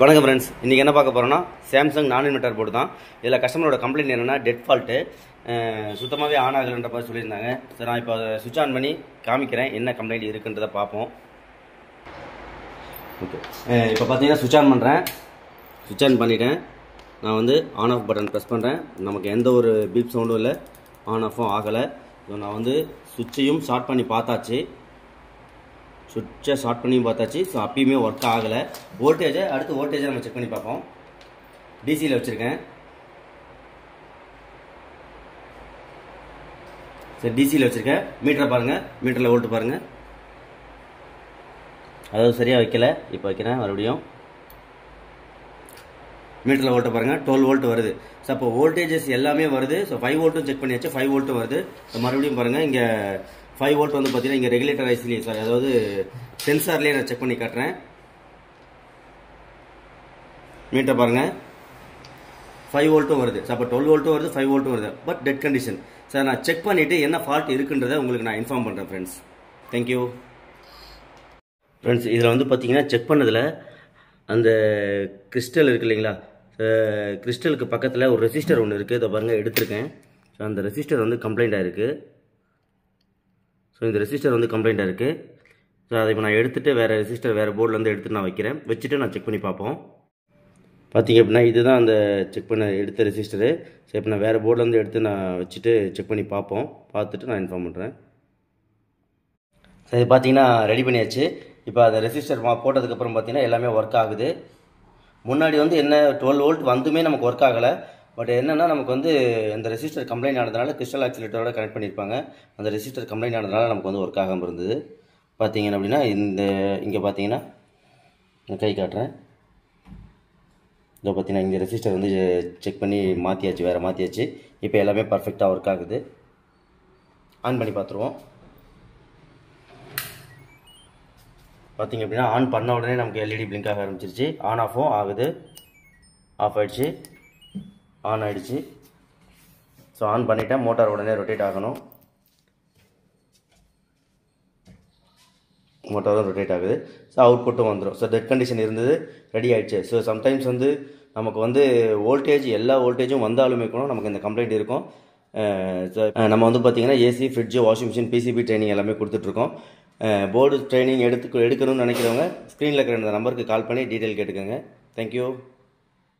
வணக்கம் ஃப்ரெண்ட்ஸ், இன்றைக்கி என்ன பார்க்க போகிறோன்னா சாம்சங் நான் இன்வெர்ட்டர் போர்டு தான். இதில் கஸ்டமரோட கம்ப்ளைண்ட் என்னென்னா டெட் ஃபால்ட்டு, சுத்தமாகவே ஆன் ஆகலைன்ற மாதிரி சொல்லியிருந்தாங்க. சரி, நான் இப்போ அதை சுவிட்ச் ஆன் பண்ணி காமிக்கிறேன், என்ன கம்ப்ளைண்ட் இருக்குன்றதை பார்ப்போம். ஓகே, இப்போ பார்த்தீங்கன்னா சுவிட்ச் ஆன் பண்ணுறேன். சுவிட்ச் ஆன் பண்ணிவிட்டேன். நான் வந்து ஆன் ஆஃப் பட்டன் ப்ரெஸ் பண்ணுறேன். நமக்கு எந்த ஒரு பீப் சவுண்டும் இல்லை, ஆன் ஆஃபும் ஆகலை. ஸோ நான் வந்து சுவிட்சையும் ஷார்ட் பண்ணி பார்த்தாச்சு. சுவிட்சை ஷார்ட் பண்ணியும் பார்த்தாச்சு. ஸோ அப்பயுமே ஒர்க் ஆகலை. அடுத்து வோல்டேஜை நம்ம செக் பண்ணி பார்ப்போம். டிசியில் வச்சுருக்கேன். சரி, டிசியில் வச்சுருக்கேன். மீட்டரை பாருங்கள், மீட்டரில் வோல்ட்டு பாருங்கள். அதாவது சரியாக வைக்கலை, இப்போ வைக்கிறேன் மறுபடியும். மீட்டரில் வோல்ட்டை பாருங்கள், 12 வோல்ட் வருது. ஸோ அப்போ வோல்டேஜஸ் எல்லாமே வருது. ஸோ 5 வோல்ட்டும் செக் பண்ணியாச்சு, 5 வோல்ட்டும் வருது. ஸோ மறுபடியும் பாருங்கள், இங்கே 5 வோல்ட் வந்து பார்த்தீங்கன்னா இங்கே ரெகுலேட்டர் ஐசிலேயே, சாரி, அதாவது சென்சார்லேயே நான் செக் பண்ணி காட்டுறேன். மீட்டர் பாருங்கள், 5 வோல்ட்டும் வருது. ஸோ அப்போ 12 வோல்ட்டும் வருது, 5 வோல்ட்டும் வருது. But dead condition. சார், நான் செக் பண்ணிவிட்டு என்ன ஃபால்ட் இருக்குன்றதை உங்களுக்கு நான் இன்ஃபார்ம் பண்ணுறேன் ஃப்ரெண்ட்ஸ். Thank you friends. இதில் வந்து பார்த்தீங்கன்னா செக் பண்ணதில் அந்த கிறிஸ்டல் இருக்குது இல்லைங்களா, கிறிஸ்டலுக்கு பக்கத்தில் ஒரு ரெசிஸ்டர் ஒன்று இருக்குது. இதை பாருங்கள், எடுத்திருக்கேன். ஸோ அந்த ரெசிஸ்டர் வந்து கம்ப்ளைண்ட் ஆகிருக்கு. ஸோ இந்த ரெசிஸ்டர் வந்து கம்ப்ளைண்ட் ஆகிருக்கு. ஸோ அதை இப்போ நான் எடுத்துகிட்டு வேறு ரெசிஸ்டர் வேறு போர்டிலேருந்து எடுத்துகிட்டு நான் வைக்கிறேன். வச்சுட்டு நான் செக் பண்ணி பார்ப்போம். பார்த்தீங்க அப்படின்னா இதுதான் அந்த செக் பண்ண எடுத்த ரெசிஸ்டரு. ஸோ இப்போ நான் வேறு போர்டிலேருந்து எடுத்து நான் வச்சுட்டு செக் பண்ணி பார்ப்போம். பார்த்துட்டு நான் இன்ஃபார்ம் பண்ணுறேன். ஸோ இது பார்த்தீங்கன்னா ரெடி பண்ணியாச்சு. இப்போ அந்த ரெசிஸ்டர் போட்டதுக்கப்புறம் பார்த்தீங்கன்னா எல்லாமே ஒர்க் ஆகுது. முன்னாடி வந்து என்ன 12 வோல்ட் வந்துமே நமக்கு ஒர்க் ஆகலை. பட் என்னென்னா நமக்கு வந்து இந்த ரெசிஸ்டர் கம்ப்ளைண்ட் ஆனதுனால கிறிஸ்டல் ஆக்சிலேட்டரோட கனெக்ட் பண்ணியிருப்பாங்க. அந்த ரெசிஸ்டர் கம்ப்ளைண்ட் ஆனதுனால நமக்கு வந்து ஒர்க் ஆகாமல் இருந்தது. பார்த்தீங்கன்னா அப்படின்னா இங்கே பார்த்தீங்கன்னா நான் கை காட்டுறேன். இதை பார்த்தீங்கன்னா இங்கே ரெசிஸ்டர் வந்து செக் பண்ணி மாற்றியாச்சு, வேறு மாற்றியாச்சு. இப்போ எல்லாமே பர்ஃபெக்டாக ஒர்க் ஆகுது. ஆன் பண்ணி பார்த்துருவோம். பார்த்தீங்க அப்படின்னா ஆன் பண்ண உடனே நமக்கு எல்இடி பிளிங்க் ஆக ஆரம்பிச்சிருச்சு. ஆன் ஆஃபும் ஆகுது. ஆஃப் ஆகிடுச்சு, ஆன் ஆகிடுச்சு. ஸோ ஆன் பண்ணிவிட்டேன். மோட்டார் உடனே ரொட்டேட் ஆகணும். மோட்டாரும் ரொட்டேட் ஆகுது. ஸோ அவுட்புட்டும் வந்துடும். ஸோ டெட் கண்டிஷன் இருந்தது, ரெடி ஆகிடுச்சு. ஸோ சம்டைம்ஸ் வந்து நமக்கு வந்து வோல்டேஜ் எல்லா வோல்டேஜும் வந்தாலுமே கூட நமக்கு இந்த கம்ப்ளைண்ட் இருக்கும். நம்ம வந்து பார்த்திங்கன்னா AC, fridge, washing machine, PCB training எல்லாமே கொடுத்துட்ருக்கோம். போர்டு ட்ரைனிங் எடுக்கணும்னு நினைக்கிறவங்க ஸ்க்ரீனில் இருக்கிற இந்த நம்பருக்கு கால் பண்ணி டீட்டெயில் கேட்டுக்கோங்க. தேங்க்யூ.